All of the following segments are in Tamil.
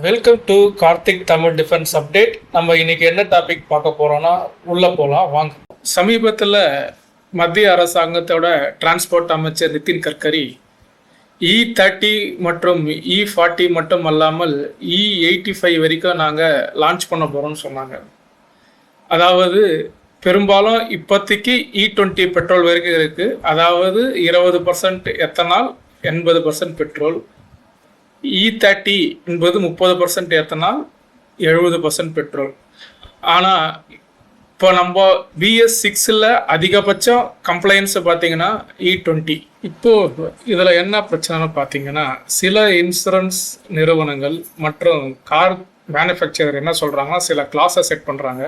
Welcome to Karthik Tamil defence update. நம்ம இன்னைக்கு என்ன டாபிக் பார்க்க போறோம்னா உள்ள போகலாம் வாங்க. சமீபத்தில் மத்திய அரசாங்கத்தோட டிரான்ஸ்போர்ட் அமைச்சர் நிதின் கட்கரி E30 மற்றும் E40 மட்டும் அல்லாமல் E85 வரைக்கும் நாங்கள் லான்ச் பண்ண போகிறோம்னு சொன்னாங்க. அதாவது பெரும்பாலும் இப்போதைக்கு E20 பெட்ரோல் வரைக்கும் இருக்குது. அதாவது 20% எத்தனால், 80% பெட்ரோல். E30 என்பது 30% எத்தனால், 70% பெட்ரோல். ஆனால் இப்போ நம்ம BS6ல் அதிகபட்சம் கம்ப்ளைண்ட்ஸ் பார்த்தீங்கன்னா E20. இப்போது இதில் என்ன பிரச்சனைன்னு பார்த்தீங்கன்னா, சில இன்சூரன்ஸ் நிறுவனங்கள் மற்றும் கார் மேனுஃபேக்சரர் என்ன சொல்கிறாங்கன்னா, சில கிளாஸை செட் பண்ணுறாங்க.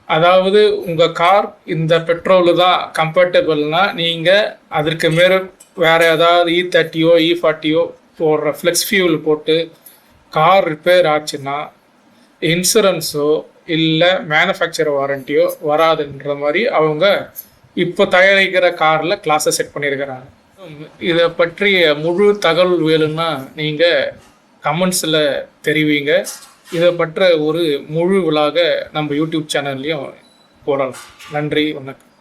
அதாவது உங்கள் கார் இந்த பெட்ரோலு தான் கம்ஃபர்டபுள்னால் நீங்கள் அதற்கு மேலே வேறு ஏதாவது E30யோ E40யோ போடுற ஃப்ளெக்ஸ் ஃபியூல் போட்டு கார் ரிப்பேர் ஆச்சுன்னா இன்சூரன்ஸோ இல்லை மேனுஃபேக்சர் வாரண்டியோ வராதுன்ற மாதிரி அவங்க இப்போ தயாரிக்கிற காரில் கிளாஸை செட் பண்ணியிருக்கிறாங்க. இதை பற்றிய முழு தகவல் வேணும்னா நீங்கள் கமெண்ட்ஸில் தெரிவிங்க. இதை பற்ற ஒரு முழு விழாக நம்ம யூடியூப் சேனல்லையும் போடலாம். நன்றி, வணக்கம்.